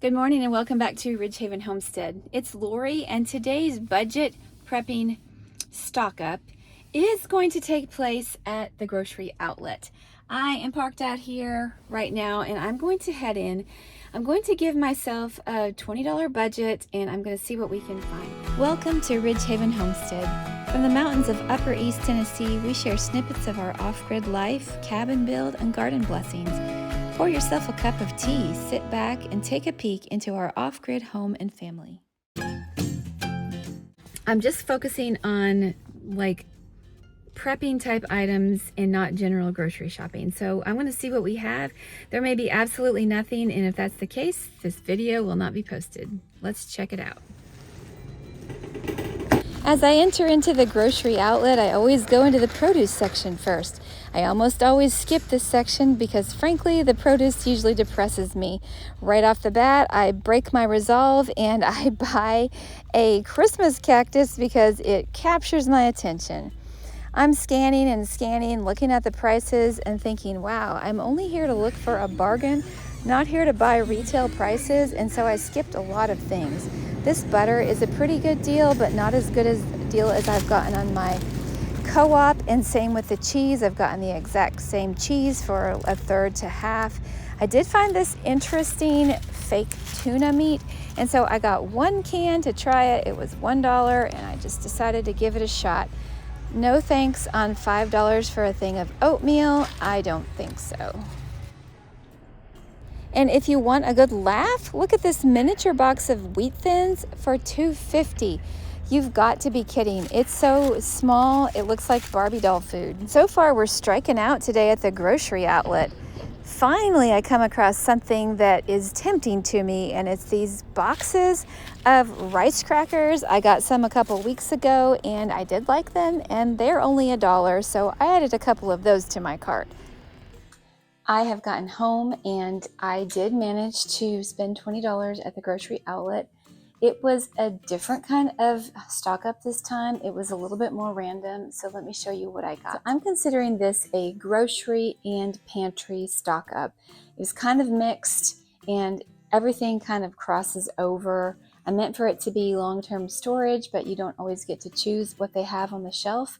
Good morning and welcome back to Ridgehaven Homestead. It's Lori, and today's budget prepping stock up is going to take place at the grocery outlet. I am parked out here right now and I'm going to head in. I'm going to give myself a $20 budget and I'm going to see what we can find. Welcome to Ridgehaven Homestead. From the mountains of Upper East Tennessee, we share snippets of our off-grid life, cabin build, and garden blessings. Pour yourself a cup of tea, sit back, and take a peek into our off-grid home and family. I'm just focusing on prepping type items and not general grocery shopping. So I'm going to see what we have. There may be absolutely nothing, and if that's the case, this video will not be posted. Let's check it out. As I enter into the grocery outlet, I always go into the produce section first. I almost always skip this section because frankly, the produce usually depresses me. Right off the bat, I break my resolve and I buy a Christmas cactus because it captures my attention. I'm scanning and scanning, looking at the prices and thinking, wow, I'm only here to look for a bargain, not here to buy retail prices, and so I skipped a lot of things. This butter is a pretty good deal, but not as good as a deal as I've gotten on my co-op, and same with the cheese. I've gotten the exact same cheese for a third to half. I did find this interesting fake tuna meat, and so I got one can to try it. It was $1, and I just decided to give it a shot. No thanks on $5 for a thing of oatmeal. I don't think so. And if you want a good laugh, look at this miniature box of wheat thins for $2.50. You've got to be kidding. It's so small, it looks like Barbie doll food. So far, we're striking out today at the grocery outlet. Finally, I come across something that is tempting to me, and it's these boxes of rice crackers. I got some a couple weeks ago, and I did like them, and they're only $1, so I added a couple of those to my cart. I have gotten home and I did manage to spend $20 at the grocery outlet. It was a different kind of stock up this time. It was a little bit more random, so let me show you what I got. So I'm considering this a grocery and pantry stock up. It was kind of mixed and everything kind of crosses over. I meant for it to be long-term storage, but you don't always get to choose what they have on the shelf.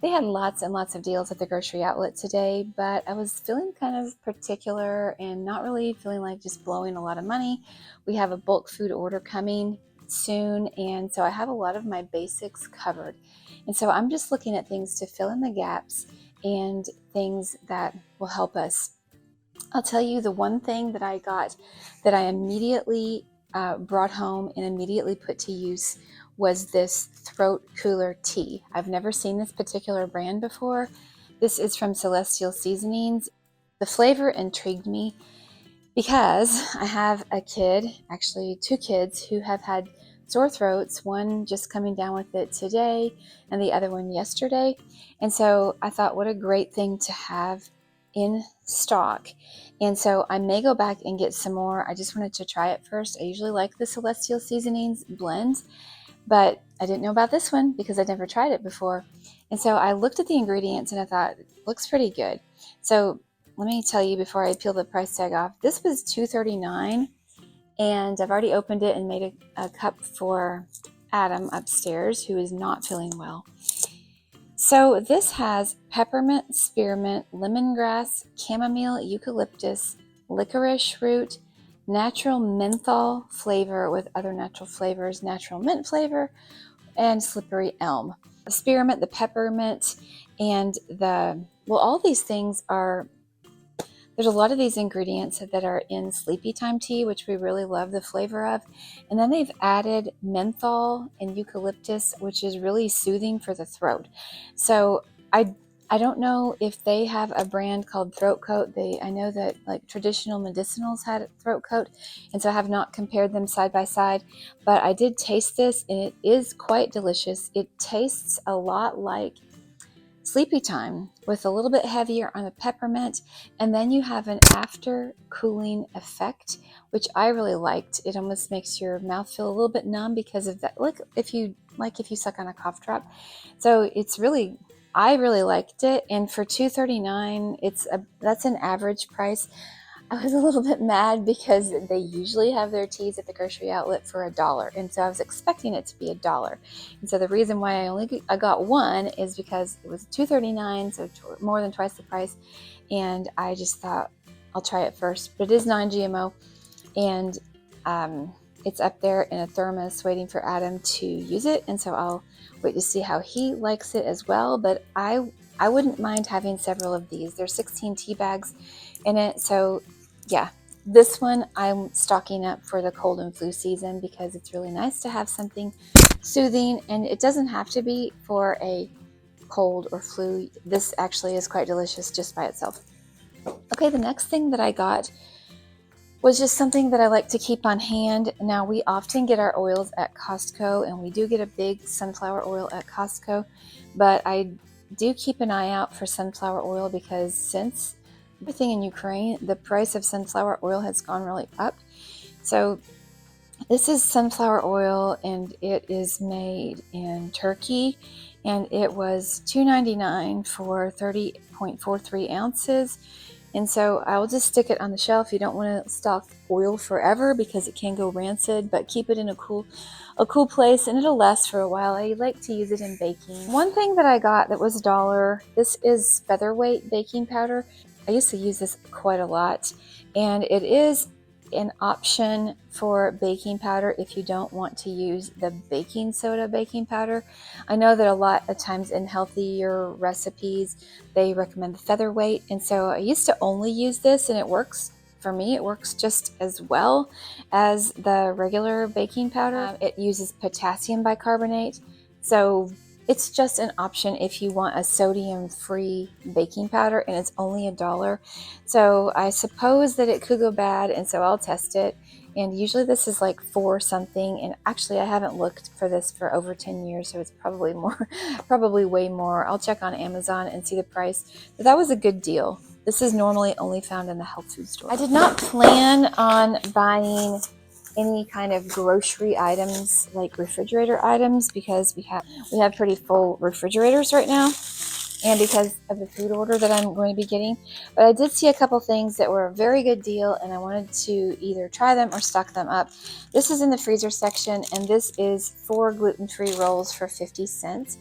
They had lots and lots of deals at the grocery outlet today, but I was feeling kind of particular and not really feeling like just blowing a lot of money. We have a bulk food order coming soon, and so I have a lot of my basics covered. And so I'm just looking at things to fill in the gaps and things that will help us. I'll tell you the one thing that I got that I immediately brought home and immediately put to use was this throat cooler tea. I've never seen this particular brand before. This is from Celestial Seasonings. The flavor intrigued me because I have a kid, actually 2 kids, who have had sore throats, one just coming down with it today and the other one yesterday. And so I thought, what a great thing to have in stock. And so I may go back and get some more. I just wanted to try it first. I usually like the Celestial Seasonings blends, but I didn't know about this one because I'd never tried it before. And so I looked at the ingredients and I thought, it looks pretty good. So let me tell you before I peel the price tag off, this was $2.39, and I've already opened it and made a cup for Adam upstairs, who is not feeling well. So this has peppermint, spearmint, lemongrass, chamomile, eucalyptus, licorice root, natural menthol flavor with other natural flavors, natural mint flavor, and slippery elm. The spearmint, the peppermint, and all these things are, there's a lot of these ingredients that are in sleepy time tea, which we really love the flavor of. And then they've added menthol and eucalyptus, which is really soothing for the throat. So I don't know if they have a brand called Throat Coat. I know that like traditional medicinals had Throat Coat, and so I have not compared them side by side, but I did taste this and it is quite delicious. It tastes a lot like sleepy time with a little bit heavier on the peppermint, and then you have an after cooling effect, which I really liked. It almost makes your mouth feel a little bit numb because of that. Like if you suck on a cough drop. So I really liked it, and for $2.39, that's an average price. I was a little bit mad because they usually have their teas at the grocery outlet for $1, and so I was expecting it to be $1. And so the reason why I got one is because it was $2.39, so more than twice the price. And I just thought I'll try it first. But it is non-GMO, and it's up there in a thermos waiting for Adam to use it. And so I'll wait to see how he likes it as well. But I wouldn't mind having several of these. There's 16 tea bags in it, so yeah, this one I'm stocking up for the cold and flu season because it's really nice to have something soothing, and it doesn't have to be for a cold or flu. This actually is quite delicious just by itself. Okay, the next thing that I got was just something that I like to keep on hand. Now, we often get our oils at Costco, and we do get a big sunflower oil at Costco, but I do keep an eye out for sunflower oil because since everything in Ukraine, the price of sunflower oil has gone really up. So this is sunflower oil, and it is made in Turkey, and it was $2.99 for 30.43 ounces. And so I will just stick it on the shelf. You don't want to stock oil forever because it can go rancid, but keep it in a cool place, and it'll last for a while. I like to use it in baking. One thing that I got that was $1, this is featherweight baking powder. I used to use this quite a lot, and it is an option for baking powder if you don't want to use the baking soda baking powder. I know that a lot of times in healthier recipes they recommend the featherweight, and so I used to only use this, and it works for me. It works just as well as the regular baking powder. It uses potassium bicarbonate, so it's just an option if you want a sodium-free baking powder, and it's only $1. So I suppose that it could go bad, and so I'll test it. And usually this is like $4 something, and actually I haven't looked for this for over 10 years, so it's probably more, probably way more. I'll check on Amazon and see the price, but that was a good deal. This is normally only found in the health food store. I did not plan on buying any kind of grocery items like refrigerator items because we have pretty full refrigerators right now, and because of the food order that I'm going to be getting. But I did see a couple things that were a very good deal, and I wanted to either try them or stock them up. This is in the freezer section, and this is 4 gluten-free rolls for 50 cents.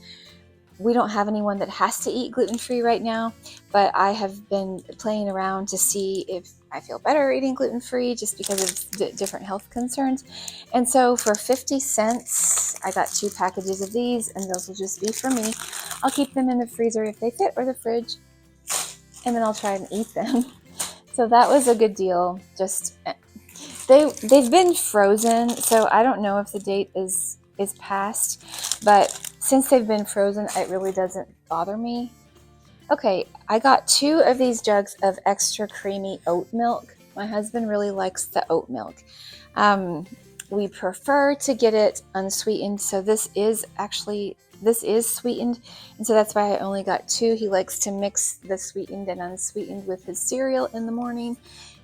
We don't have anyone that has to eat gluten-free right now, but I have been playing around to see if I feel better eating gluten-free just because of different health concerns. And so for 50 cents, I got 2 packages of these, and those will just be for me. I'll keep them in the freezer if they fit, or the fridge, and then I'll try and eat them. So that was a good deal. Just they've been frozen, so I don't know if the date is past, but since they've been frozen, it really doesn't bother me. Okay, I got 2 of these jugs of extra creamy oat milk. My husband really likes the oat milk. We prefer to get it unsweetened, so this is sweetened, and so that's why I only got 2. He likes to mix the sweetened and unsweetened with his cereal in the morning,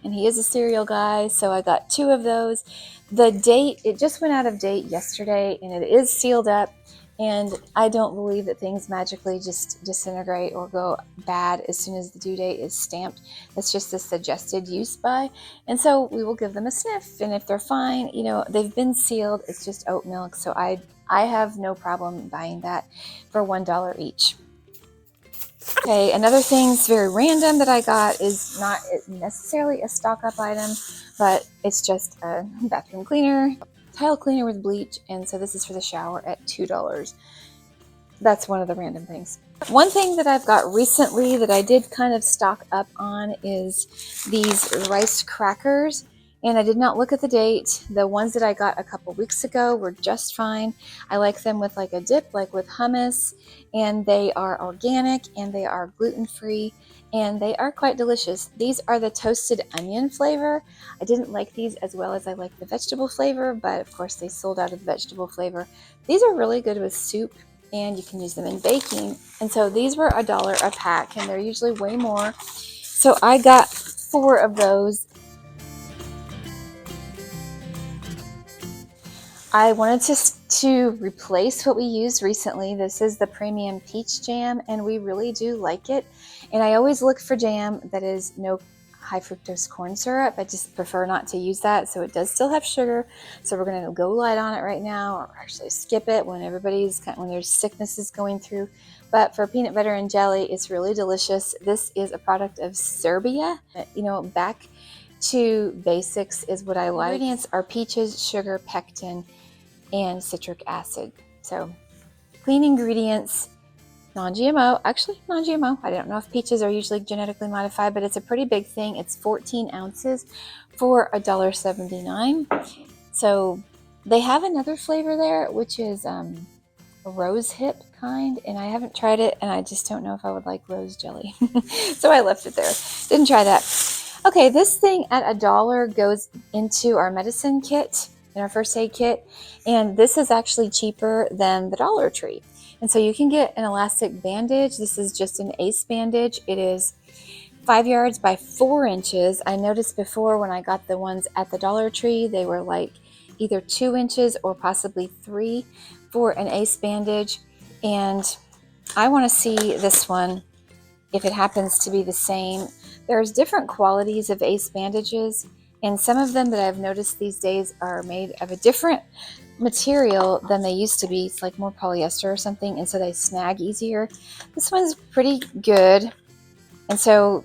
and he is a cereal guy, so I got 2 of those. The date, it just went out of date yesterday, and it is sealed up, and I don't believe that things magically just disintegrate or go bad as soon as the due date is stamped. That's just a suggested use by, and so we will give them a sniff, and if they're fine, they've been sealed. It's just oat milk, so I have no problem buying that for $1 each. Okay, another thing's very random that I got is not necessarily a stock up item, but it's just a bathroom cleaner, tile cleaner with bleach, and so this is for the shower at $2. That's one of the random things. One thing that I've got recently that I did kind of stock up on is these rice crackers, and I did not look at the date. The ones that I got a couple weeks ago were just fine. I like them with like a dip, like with hummus, and they are organic and they are gluten-free, and they are quite delicious. These are the toasted onion flavor. I didn't like these as well as I like the vegetable flavor, but of course they sold out of the vegetable flavor. These are really good with soup, and you can use them in baking. And so these were $1 a pack, and they're usually way more. So I got 4 of those. I wanted to replace what we used recently. This is the premium peach jam, and we really do like it. And I always look for jam that is no high fructose corn syrup. I just prefer not to use that. So it does still have sugar. So we're going to go light on it right now, or actually skip it when when there's sicknesses going through. But for peanut butter and jelly, it's really delicious. This is a product of Serbia. You know, back to basics is what I like. Ingredients are peaches, sugar, pectin, and citric acid. So clean ingredients, non-GMO, actually non-GMO. I don't know if peaches are usually genetically modified, but it's a pretty big thing. It's 14 ounces for $1.79. So they have another flavor there, which is a rose hip kind, and I haven't tried it, and I just don't know if I would like rose jelly. So I left it there. Didn't try that. Okay, this thing at $1 goes into our medicine kit, in our first aid kit, and this is actually cheaper than the Dollar Tree. And so you can get an elastic bandage. This is just an ace bandage. It is 5 yards by 4 inches. I noticed before when I got the ones at the Dollar Tree, they were like either 2 inches or possibly 3 for an ace bandage. And I want to see this one, if it happens to be the same. There's different qualities of ace bandages, and some of them that I've noticed these days are made of a different material than they used to be. It's like more polyester or something, and so they snag easier. This one's pretty good, and so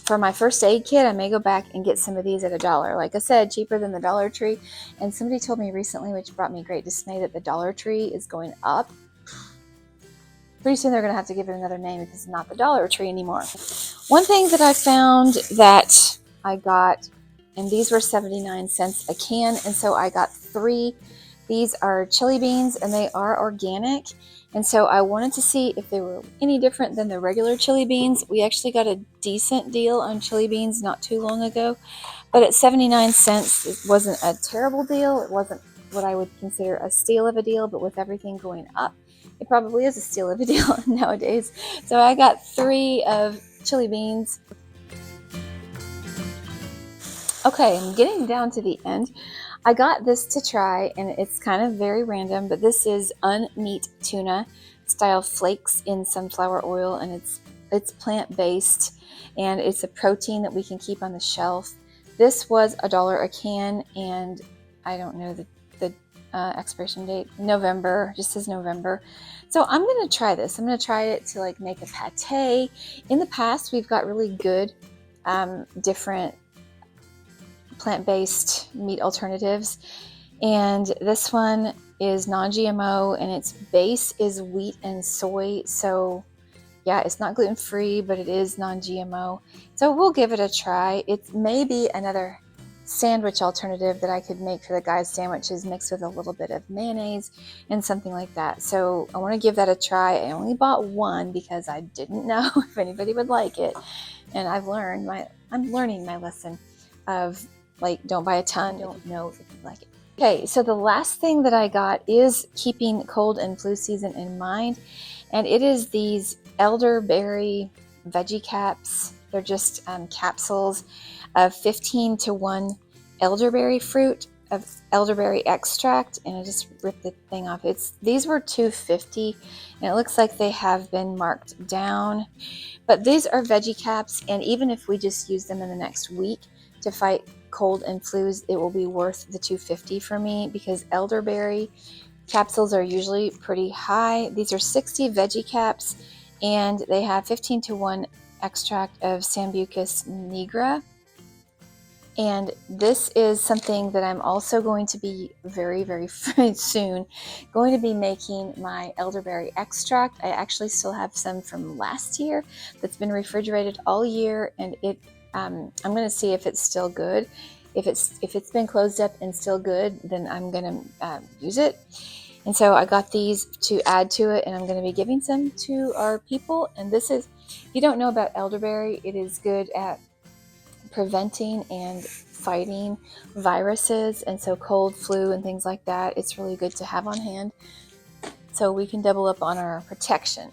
for my first aid kit, I may go back and get some of these at $1. Like I said, cheaper than the Dollar Tree. And somebody told me recently, which brought me great dismay, that the Dollar Tree is going up. Pretty soon they're going to have to give it another name because it's not the Dollar Tree anymore. One thing that I found that I got, and these were 79 cents a can, and so I got 3. These are chili beans, and they are organic. And so I wanted to see if they were any different than the regular chili beans. We actually got a decent deal on chili beans not too long ago, but at 79 cents, it wasn't a terrible deal. It wasn't what I would consider a steal of a deal, but with everything going up, it probably is a steal of a deal nowadays. So I got 3 of chili beans. Okay, I'm getting down to the end. I got this to try, and it's kind of very random, but this is unmeat tuna style flakes in sunflower oil, and it's plant-based, and it's a protein that we can keep on the shelf. This was $1 a can, and I don't know the expiration date. November, just says November. So I'm going to try this. I'm going to try it to like make a pate. In the past, we've got really good different plant-based meat alternatives, and this one is non-GMO, and its base is wheat and soy. So yeah, it's not gluten-free, but it is non-GMO, so we'll give it a try. It may be another sandwich alternative that I could make for the guys' sandwiches, mixed with a little bit of mayonnaise and something like that. So I want to give that a try. I only bought one because I didn't know if anybody would like it, and I'm learning my lesson of, like, don't buy a ton, don't know if you like it. Okay, so the last thing that I got is keeping cold and flu season in mind, and it is these elderberry veggie caps. They're just capsules of 15 to 1 elderberry fruit of elderberry extract, and I just ripped the thing off. These were $2.50, and it looks like they have been marked down, but these are veggie caps, and even if we just use them in the next week to fight cold and flus, it will be worth the $2.50 for me, because elderberry capsules are usually pretty high. These are 60 veggie caps, and they have 15 to 1 extract of Sambucus nigra. And this is something that I'm also going to be very, very soon going to be making my elderberry extract. I actually still have some from last year that's been refrigerated all year, and I'm going to see if it's still good. If it's been closed up and still good, then I'm going to use it. And so I got these to add to it, and I'm going to be giving some to our people. And this is, if you don't know about elderberry, it is good at preventing and fighting viruses, and so cold, flu, and things like that. It's really good to have on hand, so we can double up on our protection.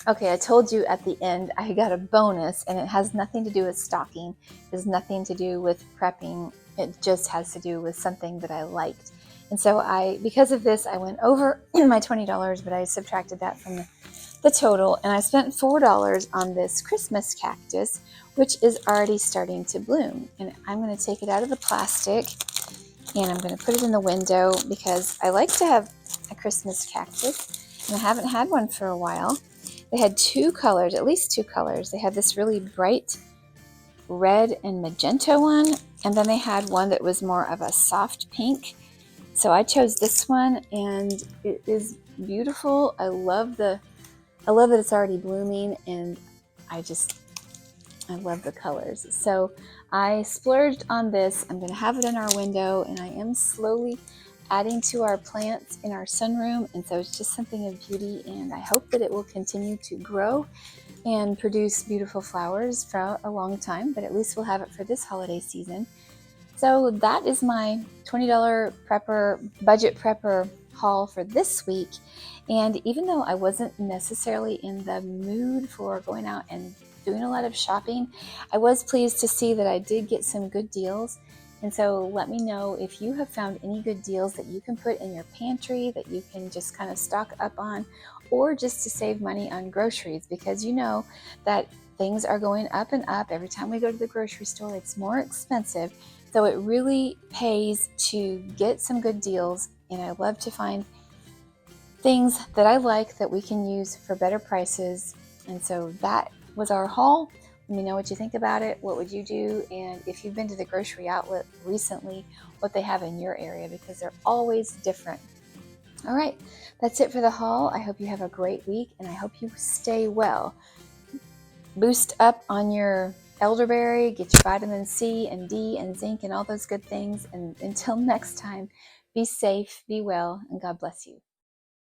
Okay, I told you at the end I got a bonus, and it has nothing to do with stocking. It has nothing to do with prepping. It just has to do with something that I liked. And so because of this, I went over my $20, but I subtracted that from the total, and I spent $4 on this Christmas cactus, which is already starting to bloom. And I'm going to take it out of the plastic and I'm going to put it in the window because I like to have a Christmas cactus, and I haven't had one for a while. They had two colors, at least two colors. They had this really bright red and magenta one, and then they had one that was more of a soft pink. So I chose this one, and it is beautiful. I love that it's already blooming, and I love the colors. So I splurged on this. I'm going to have it in our window, and I am slowly adding to our plants in our sunroom. And so it's just something of beauty, and I hope that it will continue to grow and produce beautiful flowers for a long time, but at least we'll have it for this holiday season. So that is my $20 budget prepper haul for this week. And even though I wasn't necessarily in the mood for going out and doing a lot of shopping, I was pleased to see that I did get some good deals. And so let me know if you have found any good deals that you can put in your pantry that you can just kind of stock up on, or just to save money on groceries, because you know that things are going up and up. Every time we go to the grocery store, it's more expensive. So it really pays to get some good deals, and I love to find things that I like that we can use for better prices. And so that was our haul. Let me know what you think about it. What would you do? And if you've been to the grocery outlet recently, what they have in your area, because they're always different. All right, that's it for the haul. I hope you have a great week, and I hope you stay well. Boost up on your elderberry, get your vitamin C and D and zinc and all those good things. And until next time, be safe, be well, and God bless you.